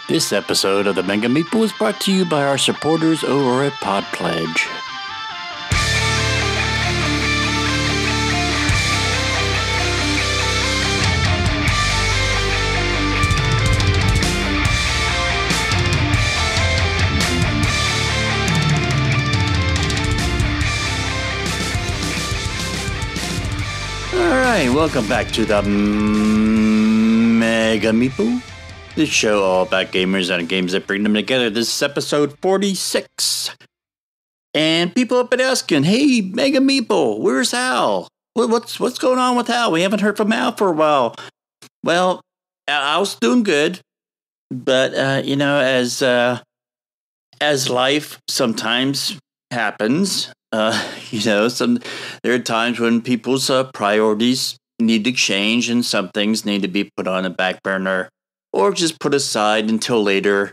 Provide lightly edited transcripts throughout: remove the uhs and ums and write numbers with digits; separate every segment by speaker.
Speaker 1: This episode of the Mega Meeple is brought to you by our supporters over at Podpledge. Alright, welcome back to the Mega Meeple. This show all about gamers and games that bring them together. This is episode 46. And people have been asking, hey, Mega Meeple, where's Al? What's going on with Al? We haven't heard from Al for a while. Well, Al's doing good. But, as life sometimes happens, there are times when people's priorities need to change and some things need to be put on a back burner. Or just put aside until later.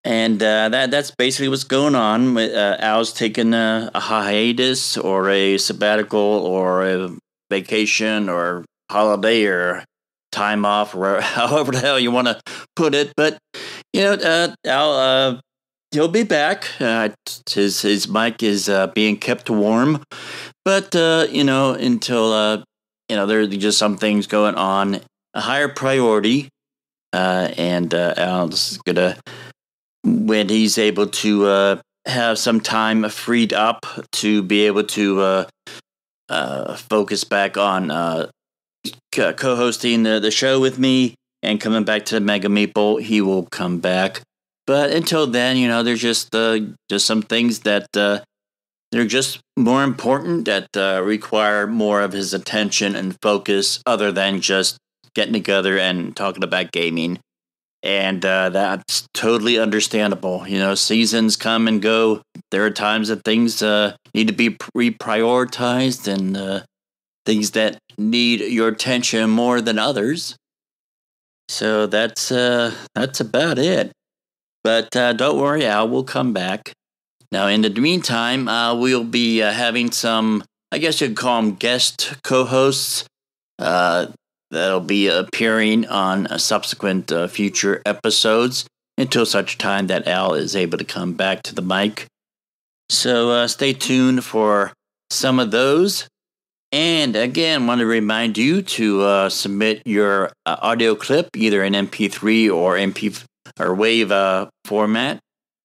Speaker 1: And that's basically what's going on. Al's taking a hiatus or a sabbatical or a vacation or holiday or time off or however the hell you want to put it. But, Al, he'll be back. His mic is being kept warm. But, until, there are just some things going on. A higher priority. Al's gonna, when he's able to have some time freed up to be able to focus back on co-hosting the show with me and coming back to the Mega Meeple, he will come back. But until then, there's just some things that they're just more important that require more of his attention and focus, other than just getting together and talking about gaming. And that's totally understandable. Seasons come and go. There are times that things need to be reprioritized and things that need your attention more than others. So that's about it. But don't worry, Al will come back. Now, in the meantime, we'll be having some, I guess you'd call them guest co-hosts, that'll be appearing on subsequent future episodes until such time that Al is able to come back to the mic. So stay tuned for some of those. And again, want to remind you to submit your audio clip, either in MP3 or WAV format,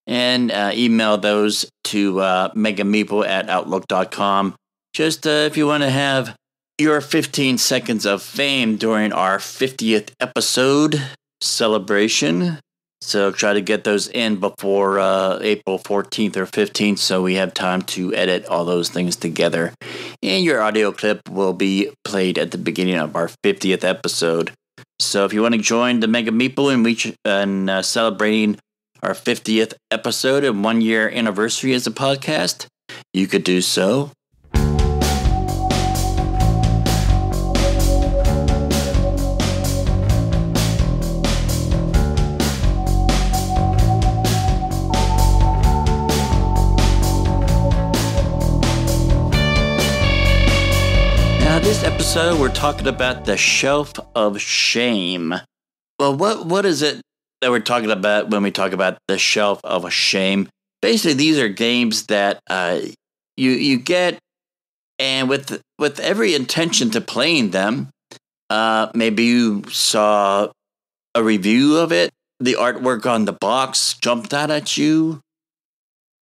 Speaker 1: and email those to megameeple@outlook.com. Just if you want to have your 15 seconds of fame during our 50th episode celebration. So try to get those in before April 14th or 15th so we have time to edit all those things together. And your audio clip will be played at the beginning of our 50th episode. So if you want to join the Mega Meeple and celebrating our 50th episode and 1 year anniversary as a podcast, you could do so. This episode, we're talking about the Shelf of Shame. Well, what is it that we're talking about when we talk about the Shelf of Shame? Basically, these are games that you get, and with every intention to playing them. Maybe you saw a review of it, the artwork on the box jumped out at you,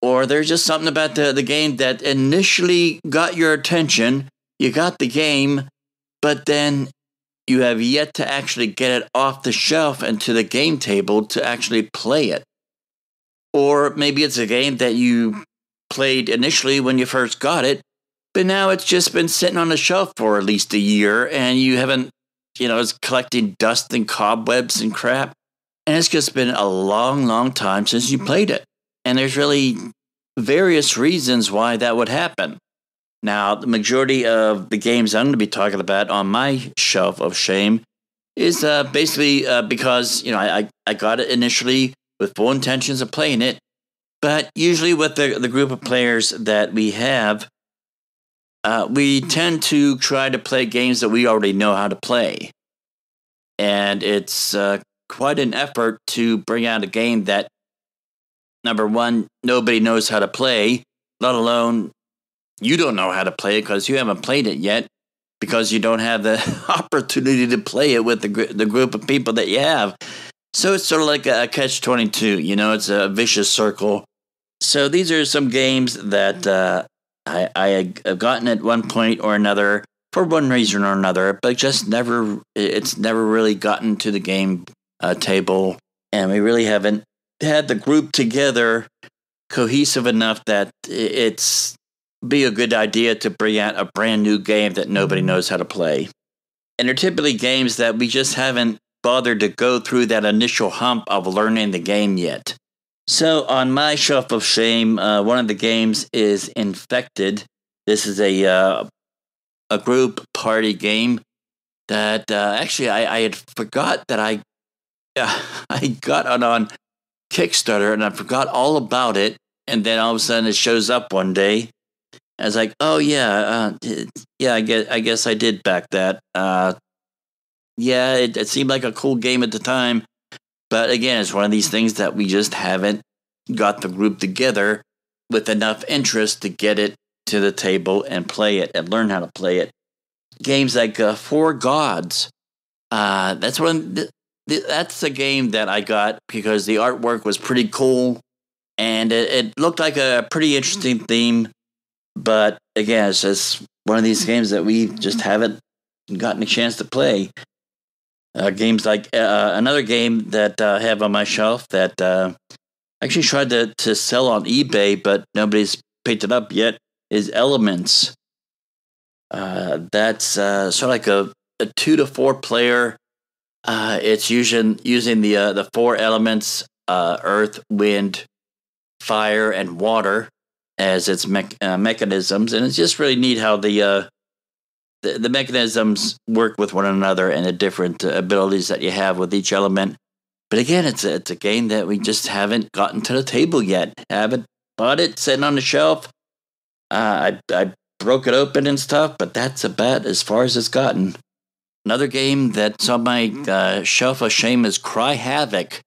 Speaker 1: or there's just something about the game that initially got your attention. You got the game, but then you have yet to actually get it off the shelf and to the game table to actually play it. Or maybe it's a game that you played initially when you first got it, but now it's just been sitting on the shelf for at least a year and you haven't, it's collecting dust and cobwebs and crap. And it's just been a long, long time since you played it. And there's really various reasons why that would happen. Now, the majority of the games I'm going to be talking about on my Shelf of Shame is basically because, I got it initially with full intentions of playing it, but usually with the group of players that we have, we tend to try to play games that we already know how to play. And it's quite an effort to bring out a game that, number one, nobody knows how to play, let alone you don't know how to play it because you haven't played it yet, because you don't have the opportunity to play it with the group of people that you have. So it's sort of like a catch-22, you know, it's a vicious circle. So these are some games that I have gotten at one point or another for one reason or another, but it's never really gotten to the game table, and we really haven't had the group together cohesive enough that it's be a good idea to bring out a brand new game that nobody knows how to play. And they're typically games that we just haven't bothered to go through that initial hump of learning the game yet. So on my shelf of shame, one of the games is Infected. This is a group party game that actually I had forgot that I got it on Kickstarter, and I forgot all about it. And then all of a sudden it shows up one day. I was like, oh yeah, I guess I did back that. Yeah, it seemed like a cool game at the time, but again, it's one of these things that we just haven't got the group together with enough interest to get it to the table and play it and learn how to play it. Games like Four Gods. That's a game that I got because the artwork was pretty cool, and it looked like a pretty interesting theme. But again, it's just one of these games that we just haven't gotten a chance to play. Games like another game that I have on my shelf that I actually tried to sell on eBay, but nobody's picked it up yet, is Elements. That's sort of like a 2 to 4 player. It's using the 4 elements, earth, wind, fire, and water as its mechanisms, and it's just really neat how the mechanisms work with one another and the different abilities that you have with each element. But again, it's a game that we just haven't gotten to the table yet. Haven't bought it, sitting on the shelf. I broke it open and stuff, but that's about as far as it's gotten. Another game that's on my shelf of shame is Cry Havoc.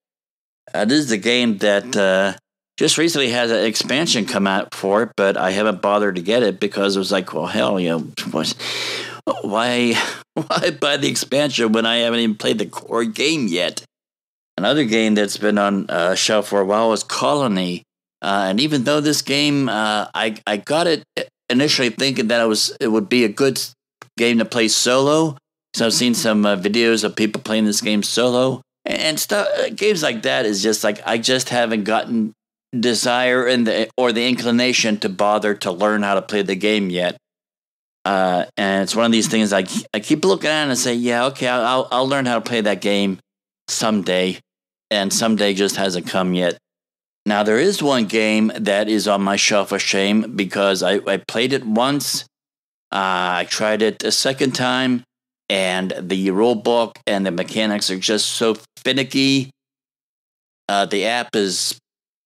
Speaker 1: This is a game that just recently had an expansion come out for it, but I haven't bothered to get it because it was like, well, hell, you know, why buy the expansion when I haven't even played the core game yet? Another game that's been on a shelf for a while is Colony. And even though this game, I got it initially thinking that it would be a good game to play solo. So I've seen some videos of people playing this game solo and stuff. Games like that is just like, I just haven't gotten desire or the inclination to bother to learn how to play the game yet. And it's one of these things I keep looking at and say, yeah, okay, I'll learn how to play that game someday, and someday just hasn't come yet. Now, there is one game that is on my shelf of shame because I played it once. I tried it a second time, and the rule book and the mechanics are just so finicky. The app is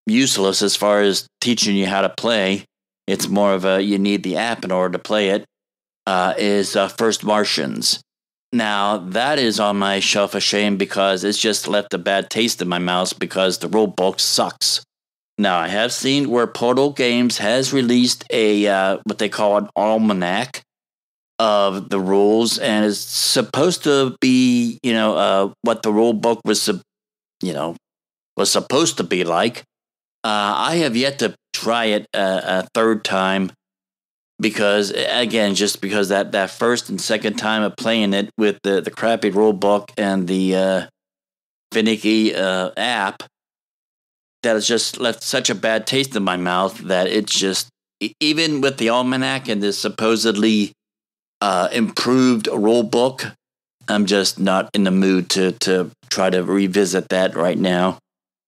Speaker 1: useless as far as teaching you how to play. It's more of you need the app in order to play it. Is First Martians. Now, that is on my shelf of shame because it's just left a bad taste in my mouth because the rule book sucks. Now, I have seen where Portal Games has released a what they call an almanac of the rules, and is supposed to be, what the rule book was supposed to be like. I have yet to try it a third time because, again, just because that first and second time of playing it with the crappy rule book and the finicky app, that has just left such a bad taste in my mouth that it's just, even with the almanac and the supposedly improved rule book, I'm just not in the mood to try to revisit that right now.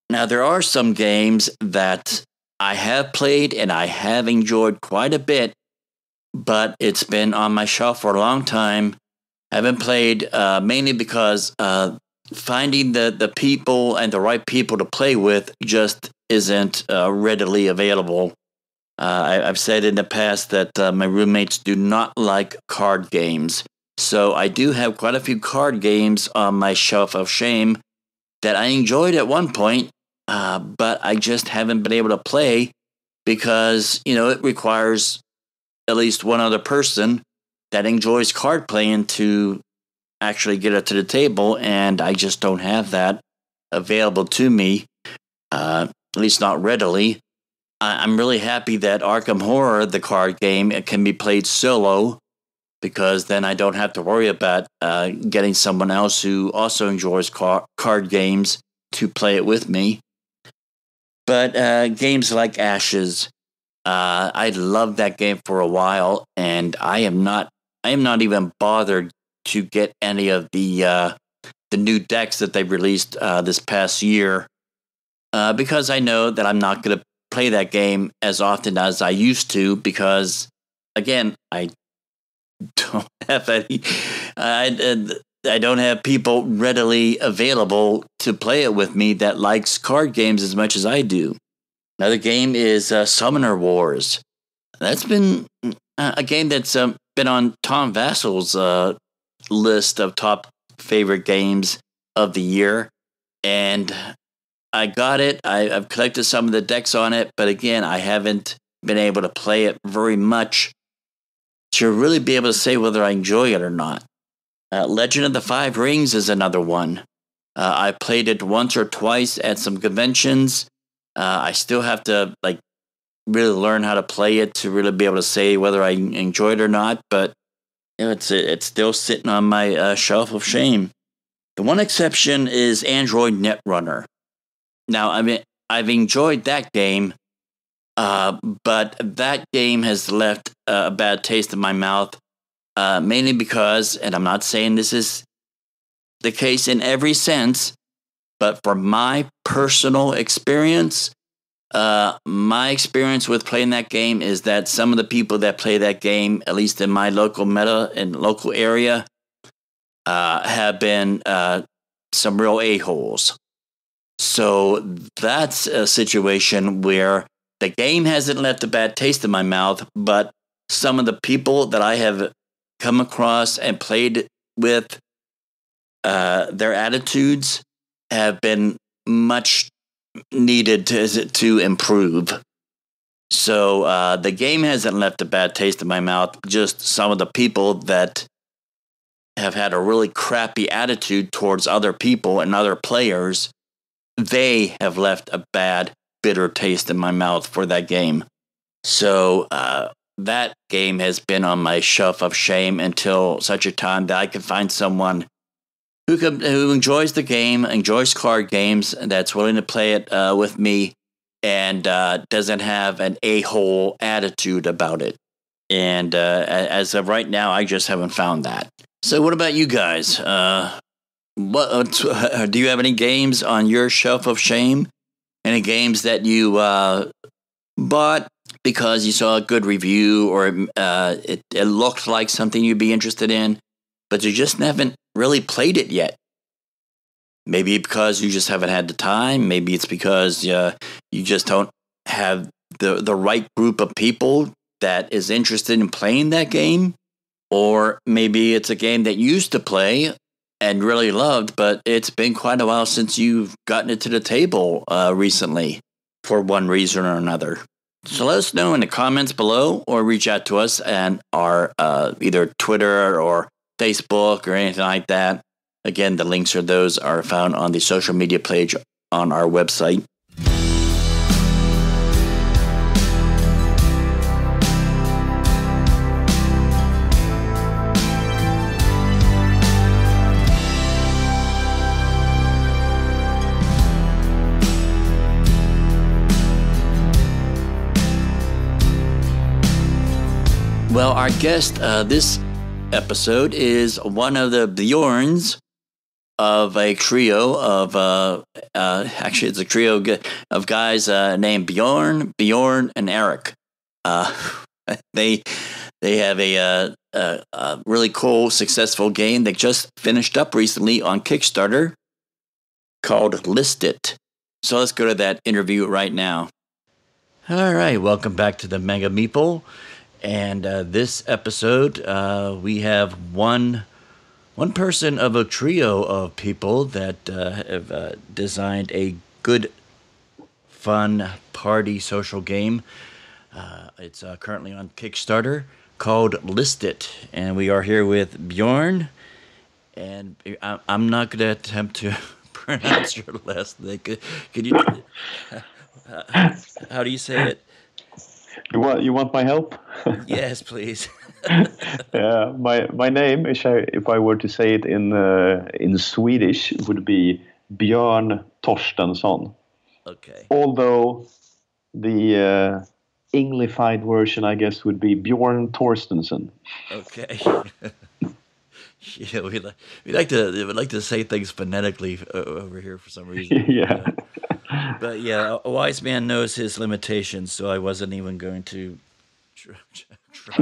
Speaker 1: Now, there are some games that I have played and I have enjoyed quite a bit, but it's been on my shelf for a long time. I haven't played mainly because finding the people and the right people to play with just isn't readily available. I've said in the past that my roommates do not like card games. So I do have quite a few card games on my shelf of shame, that I enjoyed at one point, but I just haven't been able to play because, it requires at least one other person that enjoys card playing to actually get it to the table, and I just don't have that available to me, at least not readily. I'm really happy that Arkham Horror, the card game, it can be played solo, because then I don't have to worry about getting someone else who also enjoys card games to play it with me. But games like Ashes, I loved that game for a while, and I am not even bothered to get any of the new decks that they released this past year, because I know that I'm not going to play that game as often as I used to, because again, I don't have any, I don't have people readily available to play it with me that likes card games as much as I do. Another game is Summoner Wars. That's been a game that's been on Tom Vassel's list of top favorite games of the year, and I got it. I've collected some of the decks on it, but again, I haven't been able to play it very much to really be able to say whether I enjoy it or not. Legend of the Five Rings is another one. I played it once or twice at some conventions. I still have to really learn how to play it to really be able to say whether I enjoy it or not, but it's still sitting on my shelf of shame. The one exception is Android Netrunner. Now, I mean, I've enjoyed that game, but that game has left a bad taste in my mouth, mainly because, and I'm not saying this is the case in every sense, but from my personal experience, my experience with playing that game is that some of the people that play that game, at least in my local meta and local area, have been some real a-holes. So that's a situation where the game hasn't left a bad taste in my mouth, but some of the people that I have come across and played with, their attitudes have been much needed to improve. So the game hasn't left a bad taste in my mouth, just some of the people that have had a really crappy attitude towards other people and other players, they have left a bad, bitter taste in my mouth for that game. So that game has been on my shelf of shame until such a time that I can find someone who enjoys the game, enjoys card games, that's willing to play it with me, and doesn't have an a-hole attitude about it. And as of right now, I just haven't found that. So what about you guys? Do you have any games on your shelf of shame? Any games that you bought because you saw a good review, or it looked like something you'd be interested in, but you just haven't really played it yet? Maybe because you just haven't had the time. Maybe it's because you just don't have the right group of people that is interested in playing that game. Or maybe it's a game that you used to play and really loved, but it's been quite a while since you've gotten it to the table recently for one reason or another. So let us know in the comments below, or reach out to us at our either Twitter or Facebook or anything like that. Again, the links are found on the social media page on our website. Well, our guest this episode is one of the Bjorns of a trio of, actually it's a trio of guys named Bjorn, and Eric. They have a really cool, successful game they just finished up recently on Kickstarter called ListIt. So let's go to that interview right now. All right, welcome back to the Mega Meeple. And this episode, we have one one person of a trio of people that have designed a good, fun party social game. It's currently on Kickstarter called ListIt, and we are here with Bjorn. And I'm not going to attempt to pronounce your last name. Could you? How do you say it?
Speaker 2: You want my help?
Speaker 1: Yes, please.
Speaker 2: Yeah, my name, if I were to say it in Swedish, would be Bjorn Torstensson.
Speaker 1: Okay.
Speaker 2: Although the Englified version, I guess, would be Bjorn Torstensson.
Speaker 1: Okay. Yeah, we like to say things phonetically over here for some reason.
Speaker 2: Yeah.
Speaker 1: But yeah, a wise man knows his limitations, so I wasn't even going to try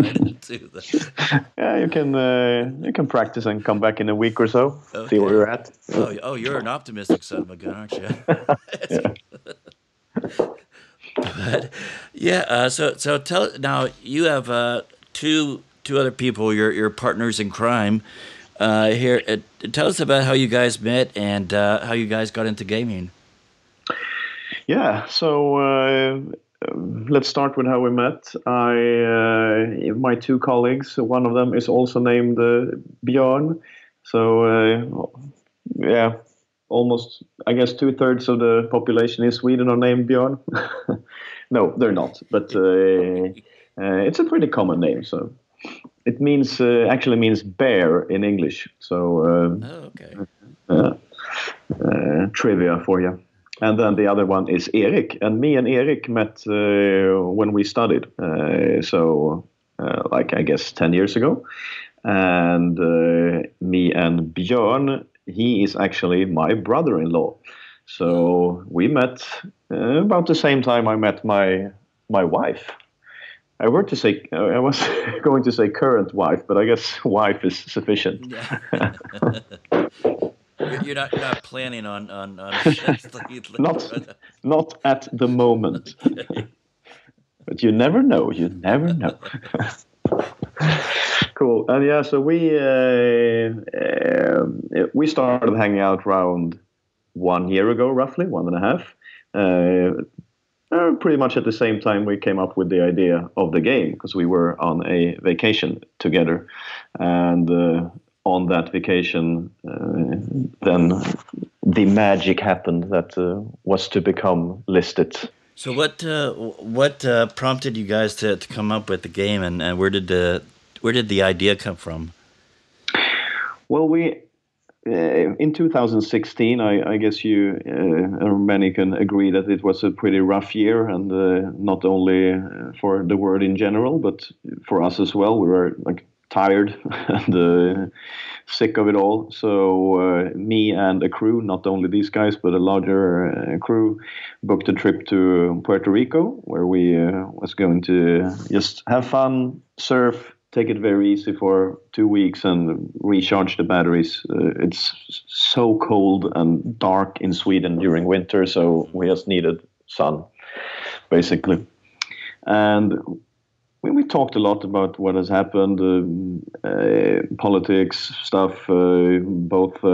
Speaker 1: to do that.
Speaker 2: Yeah, you can practice and come back in a week or so. See where
Speaker 1: Okay.
Speaker 2: you're at.
Speaker 1: Oh, you're an optimistic son of a gun, aren't you?
Speaker 2: Yeah.
Speaker 1: But yeah, so tell now you have two other people, your partners in crime. Here, tell us about how you guys met and how you guys got into gaming.
Speaker 2: Yeah, so let's start with how we met. My two colleagues, one of them is also named Bjorn. So yeah, almost, I guess 2/3 of the population in Sweden are named Bjorn. No, they're not, but it's a pretty common name. So it means actually means bear in English. So
Speaker 1: Oh, okay.
Speaker 2: trivia for you. And then the other one is Erik. And me and Erik met when we studied. Like, I guess 10 years ago. And me and Björn, he is actually my brother-in-law. So we met about the same time I met my wife. I was going to say current wife, but I guess wife is sufficient.
Speaker 1: Yeah. You're not planning on
Speaker 2: Not at the moment.
Speaker 1: Okay.
Speaker 2: But you never know. You never know. Cool. And yeah, so we started hanging out around 1 year ago, roughly 1.5. Pretty much at the same time we came up with the idea of the game because we were on a vacation together, and on that vacation, then the magic happened that was to become ListIt.
Speaker 1: So what prompted you guys to come up with the game, and where did the idea come from?
Speaker 2: Well, we in 2016, I guess you or many can agree that it was a pretty rough year, and not only for the world in general, but for us as well. We were like tired and sick of it all. So me and a crew, not only these guys, but a larger crew, booked a trip to Puerto Rico, where we was going to just have fun, surf, take it very easy for 2 weeks and recharge the batteries. It's so cold and dark in Sweden during winter, so we just needed sun, basically. And we talked a lot about what has happened, politics stuff, both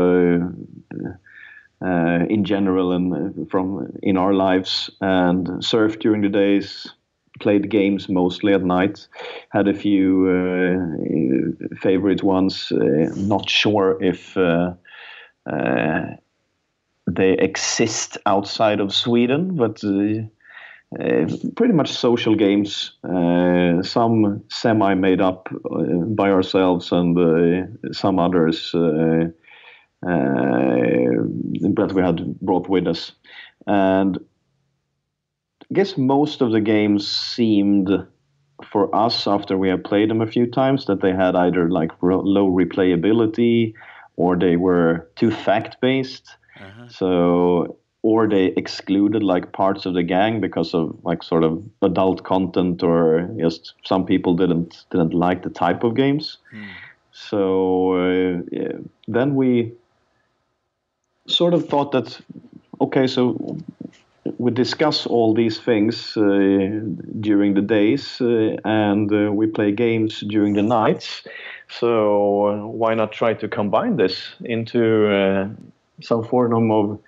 Speaker 2: in general and from in our lives, and surfed during the days, played games mostly at night, had a few favorite ones. Not sure if they exist outside of Sweden, but pretty much social games, some semi-made up by ourselves, and some others that we had brought with us. And I guess most of the games seemed, for us, after we had played them a few times, that they had either like low replayability, or they were too fact-based. Uh-huh. So, or they excluded like parts of the gang because of like sort of adult content, or just some people didn't like the type of games. So then we sort of thought that, okay, so we discuss all these things during the days, and we play games during the nights. So why not try to combine this into some form of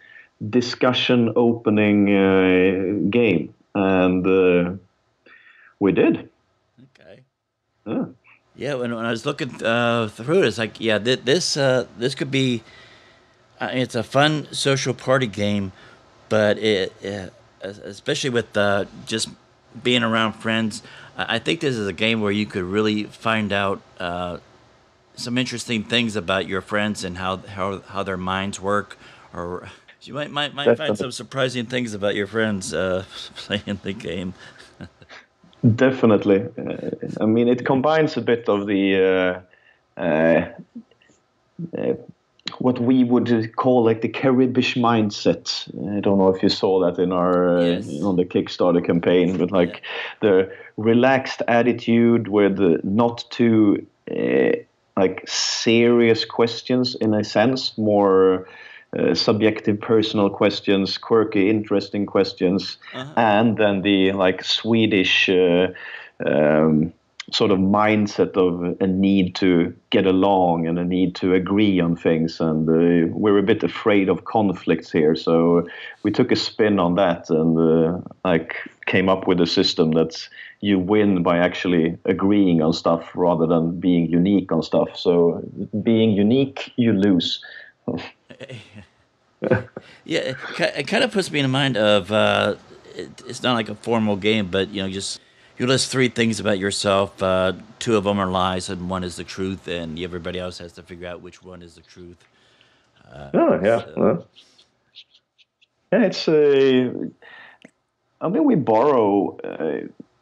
Speaker 2: discussion opening game? And we did.
Speaker 1: Okay.
Speaker 2: Yeah.
Speaker 1: Yeah, when I was looking through it, it's like, yeah, this could be. It's a fun social party game, but especially with just being around friends, I think this is a game where you could really find out some interesting things about your friends and how their minds work, or you might find
Speaker 2: Definitely.
Speaker 1: some surprising things about your friends playing the game.
Speaker 2: Definitely. I mean, it combines a bit of the uh, what we would call like the Caribish mindset. I don't know if you saw that in our
Speaker 1: Yes.
Speaker 2: on the Kickstarter campaign, but
Speaker 1: Yeah.
Speaker 2: like the relaxed attitude with not too like serious questions in a sense, more subjective, personal questions, quirky, interesting questions,
Speaker 1: Uh-huh.
Speaker 2: and then the like Swedish. Um, Sort of mindset of a need to get along and a need to agree on things, and we're a bit afraid of conflicts here, so we took a spin on that and like came up with a system that you win by actually agreeing on stuff rather than being unique on stuff. So being unique, you lose.
Speaker 1: Yeah, it kind of puts me in mind of it's not like a formal game, but just you list three things about yourself. Two of them are lies, and one is the truth, and everybody else has to figure out which one is the truth.
Speaker 2: Oh yeah,
Speaker 1: So
Speaker 2: yeah. It's I mean, we borrow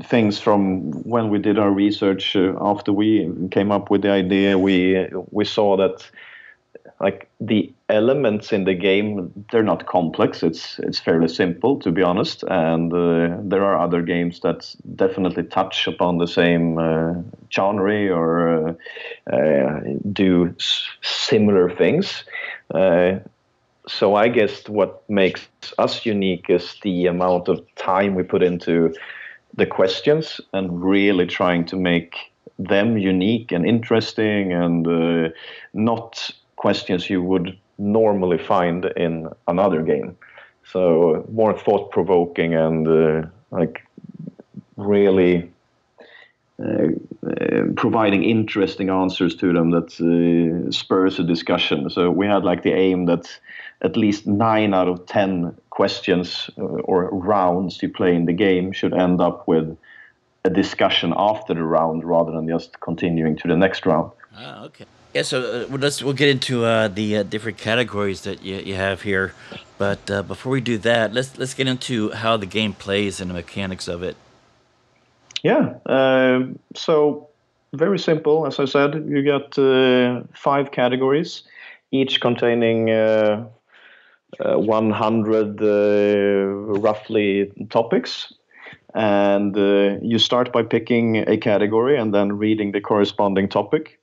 Speaker 2: things from when we did our research. After we came up with the idea, we saw that like the elements in the game, they're not complex. It's fairly simple, to be honest. And there are other games that definitely touch upon the same genre or do similar things. Uh, so I guess what makes us unique is the amount of time we put into the questions and really trying to make them unique and interesting and not questions you would normally find in another game. So more thought provoking and like really providing interesting answers to them that spurs a discussion. So we had like the aim that at least 9 out of 10 questions or rounds you play in the game should end up with a discussion after the round rather than just continuing to the next round.
Speaker 1: okay. Yeah, so we'll get into the different categories that you have here, but before we do that, let's get into how the game plays and the mechanics of it.
Speaker 2: Yeah. So very simple. As I said, you got 5 categories, each containing 100 roughly topics. And you start by picking a category and then reading the corresponding topic.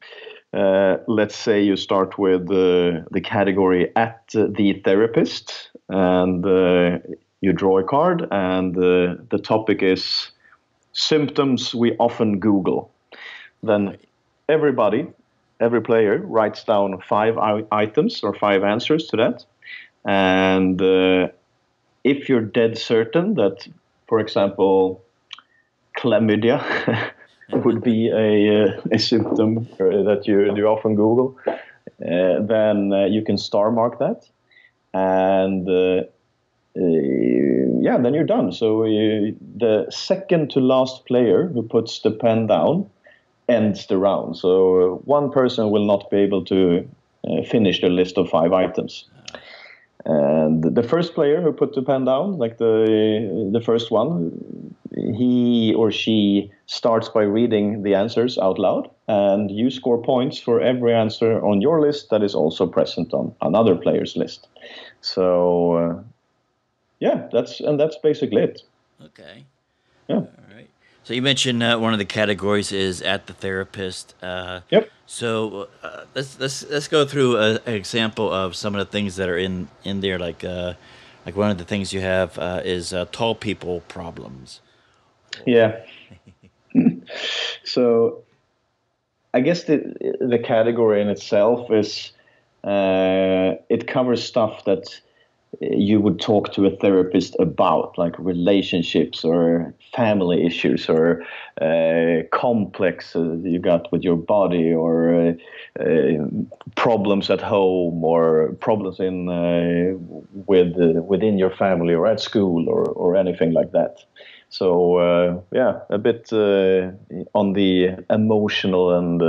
Speaker 2: Let's say you start with the category at the therapist, and you draw a card, and the topic is symptoms we often Google. Then everybody, every player writes down 5 items or 5 answers to that. And if you're dead certain that, for example, chlamydia would be a symptom that you often Google, then you can star mark that. And yeah, then you're done. So the second to last player who puts the pen down ends the round. So one person will not be able to finish their list of 5 items. And the first player who put the pen down, like the first one, he or she starts by reading the answers out loud, and you score points for every answer on your list that is also present on another player's list. So yeah, that's basically it.
Speaker 1: Okay.
Speaker 2: Yeah.
Speaker 1: All right. So you mentioned one of the categories is at the therapist.
Speaker 2: Yep.
Speaker 1: So let's go through an example of some of the things that are in there. Like one of the things you have is tall people problems.
Speaker 2: Yeah. So I guess the category in itself is it covers stuff that you would talk to a therapist about, like relationships or family issues or complexes you got with your body, or problems at home, or problems in within your family or at school, or anything like that. So yeah, a bit on the emotional and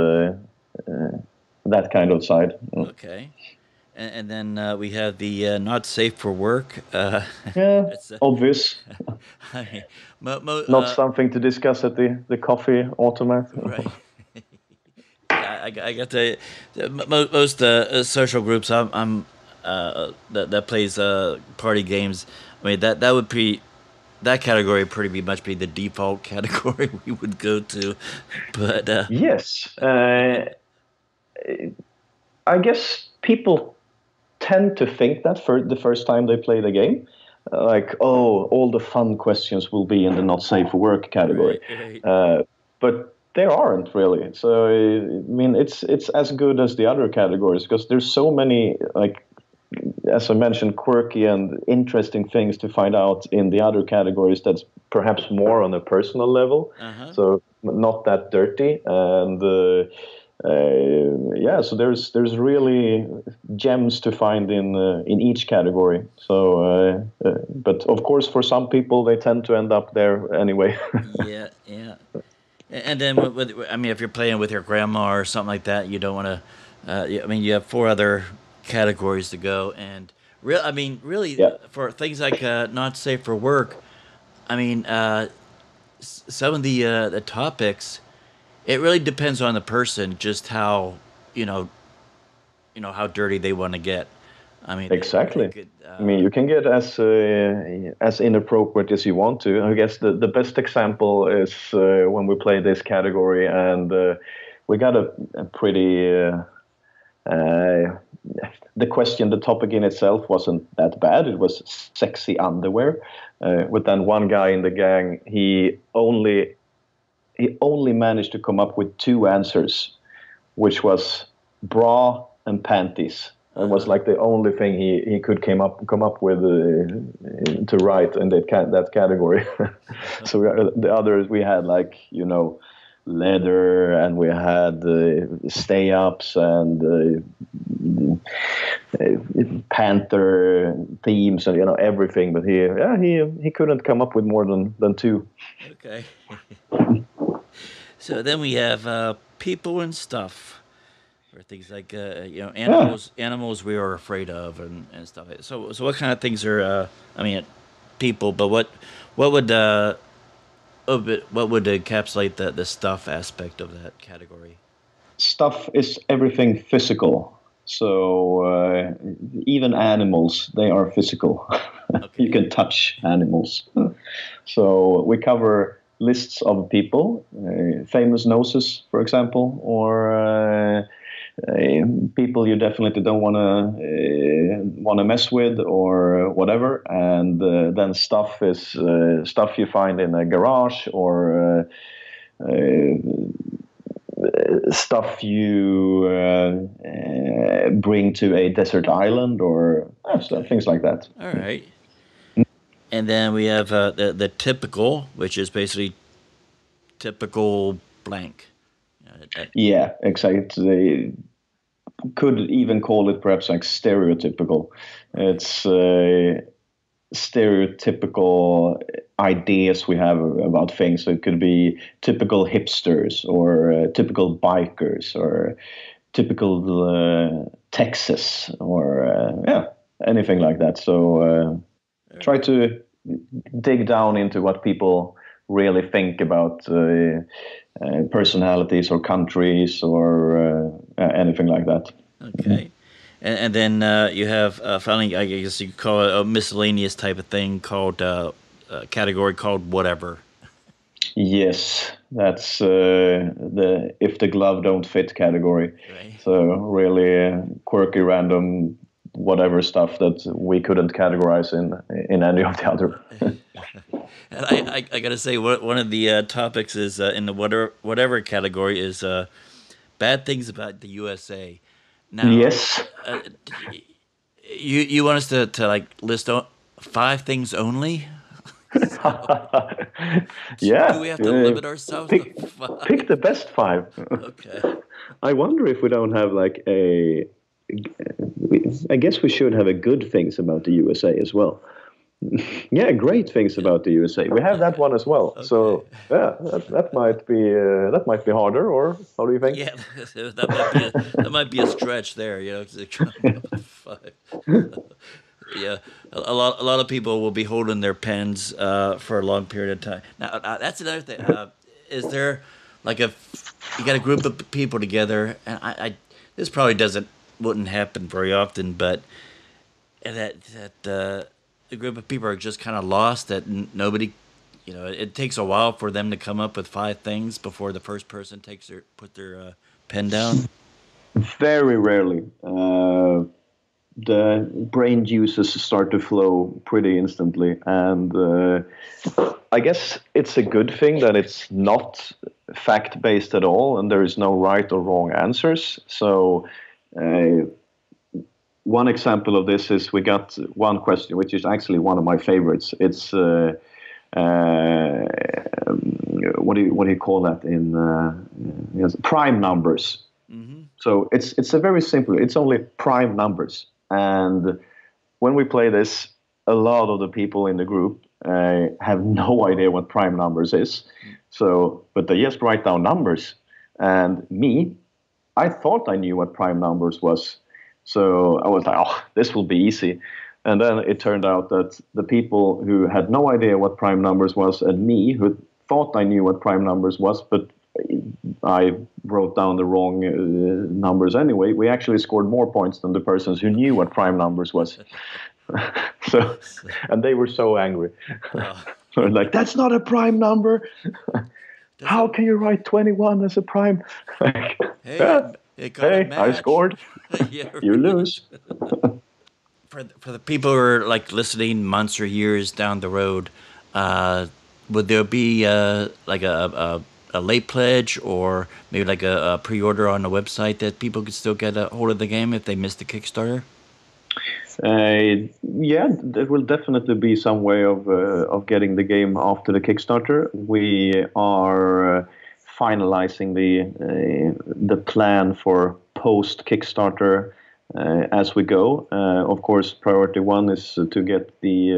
Speaker 2: that kind of side.
Speaker 1: Okay. And then we have the not safe for work.
Speaker 2: Yeah,
Speaker 1: It's
Speaker 2: obvious.
Speaker 1: I mean,
Speaker 2: Not something to discuss at the coffee automat.
Speaker 1: right. Yeah, I got most social groups I'm that plays party games. I mean that would be that category would pretty much be the default category we would go to, but
Speaker 2: Yes, I guess people tend to think that for the first time they play the game, like, oh, all the fun questions will be in the not safe for work category,
Speaker 1: right.
Speaker 2: but there aren't really. So I mean, it's as good as the other categories, because there's so many, like, as I mentioned, quirky and interesting things to find out in the other categories that's perhaps more on a personal level, so not that dirty. And yeah, so there's really gems to find in each category. So, but of course, for some people, they tend to end up there anyway.
Speaker 1: Yeah, yeah. And then I mean, if you're playing with your grandma or something like that, you don't want to. I mean, you have four other categories to go, and I mean, really,
Speaker 2: Yeah,
Speaker 1: for things like not safe for work. I mean, some of the topics. It really depends on the person, just how you know, how dirty they want to get. I mean, they
Speaker 2: exactly.
Speaker 1: could.
Speaker 2: I mean, you can get as inappropriate as you want to. I guess the best example is when we play this category, and we got a pretty. Uh, the question, the topic in itself wasn't that bad. It was sexy underwear. But then one guy in the gang, he only managed to come up with two answers, which was bra and panties. It was like the only thing he could come up with to write in that category. So the others we had, like, leather, and we had stay ups, and panther themes, and everything. But he couldn't come up with more than two.
Speaker 1: Okay. So then we have people and stuff, or things like
Speaker 2: Yeah.
Speaker 1: animals we are afraid of, and stuff. So what kind of things are I mean, people, but what would what would encapsulate the stuff aspect of that category?
Speaker 2: Stuff is everything physical. So even animals, they are physical. You
Speaker 1: Okay.
Speaker 2: can touch animals. So we cover lists of people, famous noses, for example, or people you definitely don't want to mess with, or whatever. And then stuff is stuff you find in a garage, or stuff you bring to a desert island, or
Speaker 1: Okay.
Speaker 2: things like that.
Speaker 1: All right. And then we have the typical, which is basically typical blank.
Speaker 2: Yeah, exactly. Could even call it perhaps like stereotypical.
Speaker 1: Right.
Speaker 2: It's stereotypical ideas we have about things. So it could be typical hipsters, or typical bikers, or typical Texas, or anything like that. So
Speaker 1: All
Speaker 2: try
Speaker 1: right.
Speaker 2: to dig down into what people really think about personalities or countries, or anything like that.
Speaker 1: Okay. And then you have finally, I guess you could call it a miscellaneous type of thing called a category called whatever.
Speaker 2: Yes, that's the if the glove don't fit category.
Speaker 1: Right.
Speaker 2: So really quirky, random, whatever stuff that we couldn't categorize in any of the other.
Speaker 1: And I gotta say, one of the topics is in the whatever category is bad things about the USA. Now,
Speaker 2: Yes.
Speaker 1: uh, you want us to like list 5 things only? Do
Speaker 2: Yeah,
Speaker 1: we have to limit ourselves to
Speaker 2: pick
Speaker 1: 5?
Speaker 2: the best five.
Speaker 1: Okay.
Speaker 2: I wonder if we don't have like a. I guess we should have a good things about the USA as well. Yeah, great things
Speaker 1: Yeah.
Speaker 2: about the USA. We have that
Speaker 1: Okay.
Speaker 2: one as well.
Speaker 1: Okay.
Speaker 2: So yeah, that might be harder. Or how do you think?
Speaker 1: Yeah, that might be a stretch there. To come up with 5. Yeah, a lot of people will be holding their pens for a long period of time. Now, that's another thing. Is there like you got a group of people together, and this probably wouldn't happen very often, but that a group of people are just kind of lost that nobody, it takes a while for them to come up with 5 things before the first person put their pen down.
Speaker 2: Very rarely. The brain juices start to flow pretty instantly, and I guess it's a good thing that it's not fact based at all, and there is no right or wrong answers. So. One example of this is we got one question, which is actually one of my favorites. It's what do you call that in yes, prime numbers.
Speaker 1: Mm-hmm.
Speaker 2: So it's a very simple. It's only prime numbers, and when we play this, a lot of the people in the group have no idea what prime numbers is. So, but they just write down numbers, and me, I thought I knew what prime numbers was. So I was like, oh, this will be easy. And then it turned out that the people who had no idea what prime numbers was and me, who thought I knew what prime numbers was, but I wrote down the wrong numbers anyway, we actually scored more points than the persons who knew what prime numbers was. So, and they were so angry. So like, that's not a prime number. How can you write 21 as a prime?
Speaker 1: Hey, it got a
Speaker 2: Hey, I
Speaker 1: match.
Speaker 2: scored.
Speaker 1: Yeah,
Speaker 2: You
Speaker 1: right.
Speaker 2: lose.
Speaker 1: For the people who are like listening months or years down the road, would there be like a late pledge or maybe like a pre-order on the website that people could still get a hold of the game if they missed the Kickstarter?
Speaker 2: Yeah, there will definitely be some way of getting the game after the Kickstarter. We are finalizing the plan for post Kickstarter as we go. Of course, priority one is to get the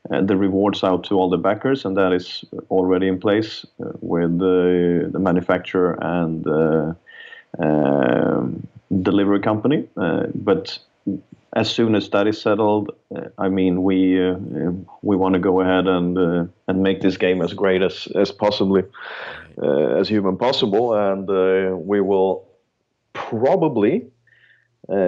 Speaker 2: rewards out to all the backers, and that is already in place with the manufacturer and delivery company. But as soon as that is settled, I mean, we want to go ahead and make this game as great as possibly as human possible, and we will probably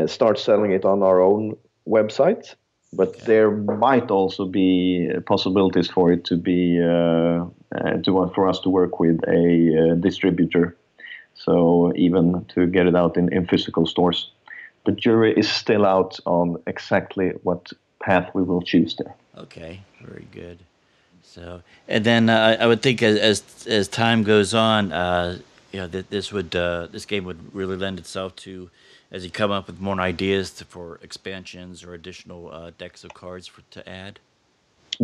Speaker 2: start selling it on our own website. But there might also be possibilities for it to be for us to work with a distributor, so even to get it out in physical stores. The jury is still out on exactly what path we will choose there.
Speaker 1: Okay, very good. So, and then I would think as time goes on, this game would really lend itself to, as you come up with more ideas for expansions or additional decks of cards to add.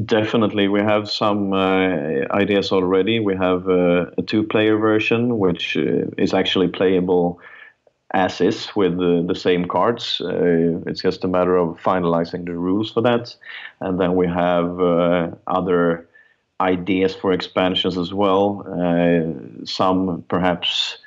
Speaker 2: Definitely, we have some ideas already. We have a two-player version, which is actually playable as is with the same cards. It's just a matter of finalizing the rules for that. And then we have other ideas for expansions as well. Some perhaps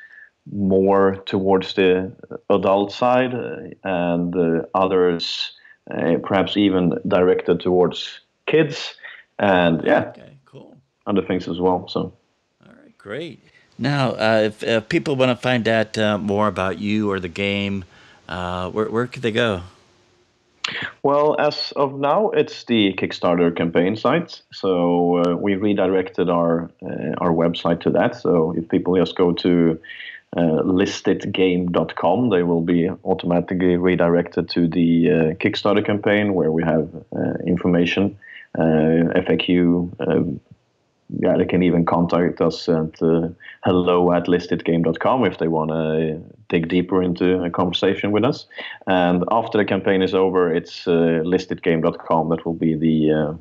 Speaker 2: more towards the adult side, and others perhaps even directed towards kids. And yeah,
Speaker 1: Okay, cool.
Speaker 2: other things as well. So.
Speaker 1: All right, great. Now, if people want to find out more about you or the game, where could they go?
Speaker 2: Well, as of now, it's the Kickstarter campaign site. So we redirected our website to that. So if people just go to listitgame.com, they will be automatically redirected to the Kickstarter campaign, where we have information, FAQ, yeah, they can even contact us at hello@listitgame.com if they want to dig deeper into a conversation with us. And after the campaign is over, it's listitgame.com. That will be the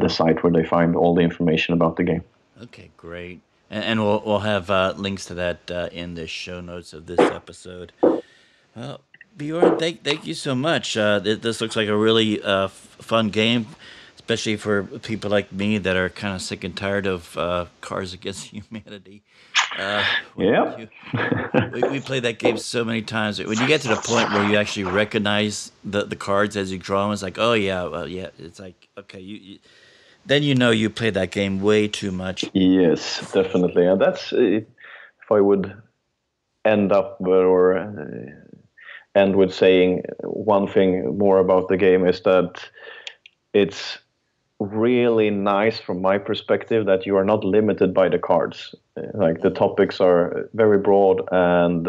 Speaker 2: site where they find all the information about the game.
Speaker 1: Okay, great. And we'll have links to that in the show notes of this episode. Well, Bjorn, thank you so much. This looks like a really fun game, especially for people like me that are kind of sick and tired of Cards Against Humanity.
Speaker 2: Yeah.
Speaker 1: We played that game so many times. When you get to the point where you actually recognize the cards as you draw them, it's like, oh yeah, well, yeah. It's like, okay, then you know you played that game way too much.
Speaker 2: Yes, definitely. And that's if I would end up or end with saying one thing more about the game is that it's really nice from my perspective that you are not limited by the cards. Like the topics are very broad, and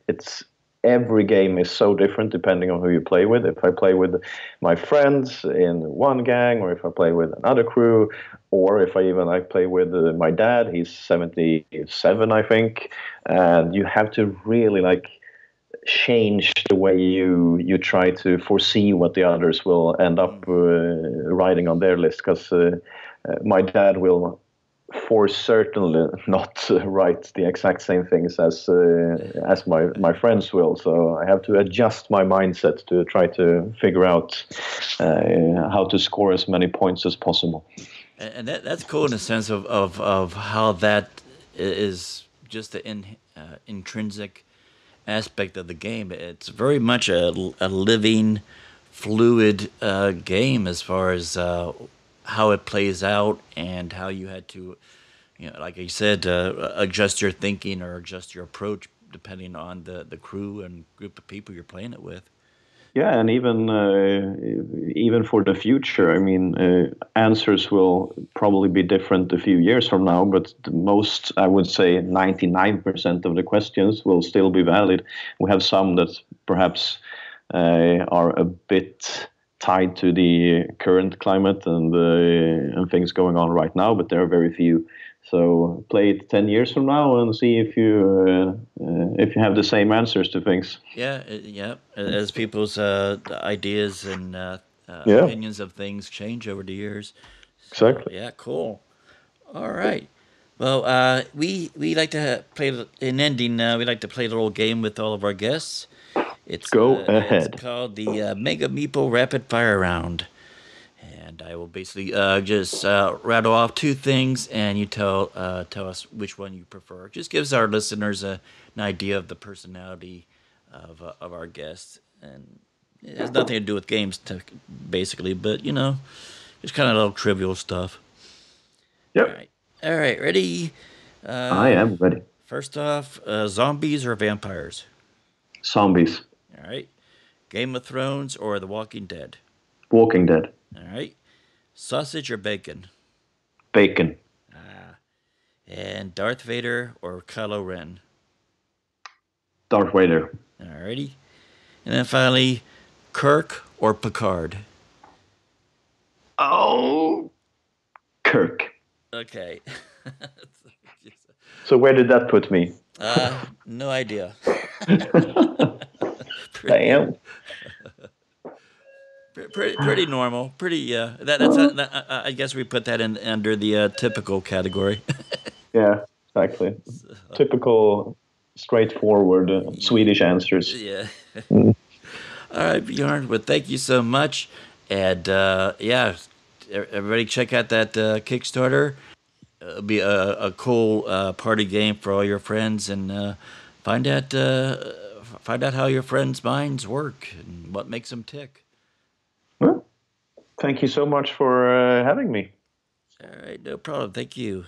Speaker 2: it's every game is so different depending on who you play with. If I play with my friends in one gang, or if I play with another crew, or if I play with my dad, he's 77, I think, and you have to really change the way you try to foresee what the others will end up writing on their list, because my dad will for certainly not write the exact same things as my friends will. So I have to adjust my mindset to try to figure out how to score as many points as possible.
Speaker 1: And that's cool in the sense of how that is just the intrinsic aspect of the game. It's very much a living, fluid game as far as how it plays out and how you had to, like I said, adjust your thinking or adjust your approach depending on the crew and group of people you're playing it with.
Speaker 2: Yeah, and even for the future, I mean, answers will probably be different a few years from now, but most, I would say, 99% of the questions will still be valid. We have some that perhaps are a bit tied to the current climate and things going on right now, but there are very few. So play it 10 years from now and see if you have the same answers to things.
Speaker 1: Yeah. As people's ideas and
Speaker 2: Yeah,
Speaker 1: opinions of things change over the years. So,
Speaker 2: exactly.
Speaker 1: yeah, cool. All right. Well, we like to play in ending. We like to play a little game with all of our guests. It's
Speaker 2: Go
Speaker 1: it's
Speaker 2: ahead.
Speaker 1: called the Mega Meeple Rapid Fire Round. And I will basically just rattle off two things, and you tell us which one you prefer. Just gives our listeners an idea of the personality of our guests, and it has nothing to do with games, basically. But just kind of little trivial stuff.
Speaker 2: Yep.
Speaker 1: All right, ready?
Speaker 2: I am ready.
Speaker 1: First off, zombies or vampires?
Speaker 2: Zombies.
Speaker 1: All right. Game of Thrones or The Walking Dead?
Speaker 2: Walking Dead.
Speaker 1: All right. Sausage or bacon?
Speaker 2: Bacon.
Speaker 1: And Darth Vader or Kylo Ren?
Speaker 2: Darth Vader.
Speaker 1: Alrighty. And then finally, Kirk or Picard?
Speaker 2: Oh, Kirk.
Speaker 1: Okay.
Speaker 2: So where did that put me?
Speaker 1: No idea.
Speaker 2: Damn.
Speaker 1: Pretty normal. Pretty. I guess we put that in under the typical category.
Speaker 2: Yeah, exactly. Typical, straightforward Swedish answers.
Speaker 1: Yeah. All right, Bjorn. Well, thank you so much. And yeah, everybody check out that Kickstarter. It'll be a cool party game for all your friends, and find out how your friends' minds work and what makes them tick.
Speaker 2: Well, thank you so much for having me.
Speaker 1: All right, no problem. Thank you.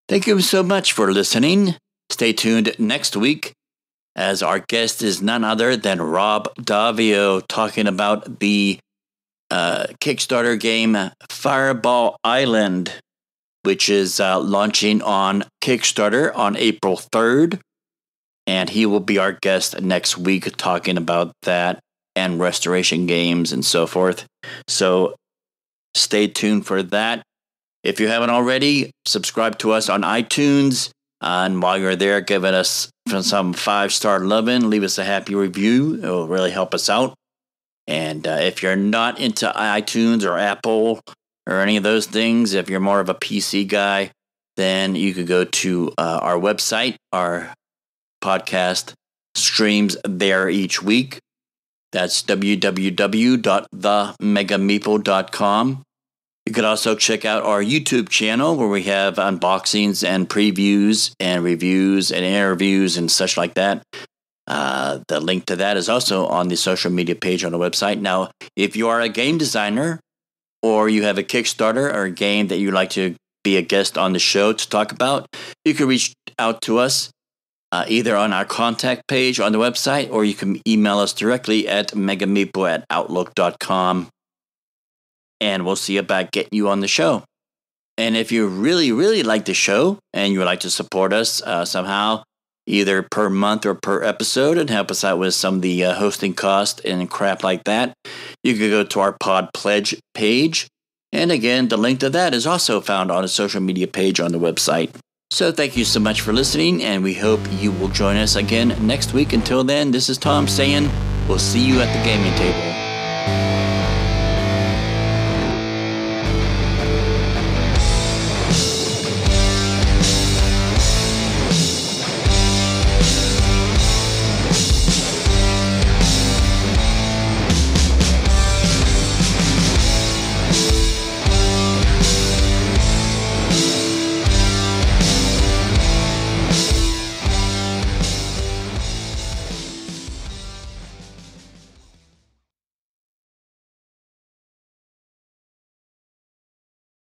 Speaker 1: Thank you so much for listening. Stay tuned next week, as our guest is none other than Rob Davio talking about the Kickstarter game Fireball Island, which is launching on Kickstarter on April 3rd. And he will be our guest next week talking about that and restoration games and so forth. So stay tuned for that. If you haven't already, subscribe to us on iTunes. And while you're there, give us some 5-star loving. Leave us a happy review. It will really help us out. And if you're not into iTunes or Apple or any of those things, if you're more of a PC guy, then you could go to our website. Our podcast streams there each week. That's www.themegameeple.com. You could also check out our YouTube channel where we have unboxings and previews and reviews and interviews and such like that. The link to that is also on the social media page on the website. Now, if you are a game designer or you have a Kickstarter or a game that you'd like to be a guest on the show to talk about, you can reach out to us either on our contact page on the website, or you can email us directly at megameeple@outlook.com. And we'll see about getting you on the show. And if you really, really like the show and you would like to support us somehow, either per month or per episode, and help us out with some of the hosting costs and crap like that, you can go to our Pod Pledge page. And again, the link to that is also found on a social media page on the website. So thank you so much for listening, and we hope you will join us again next week. Until then, this is Tom saying we'll see you at the gaming table.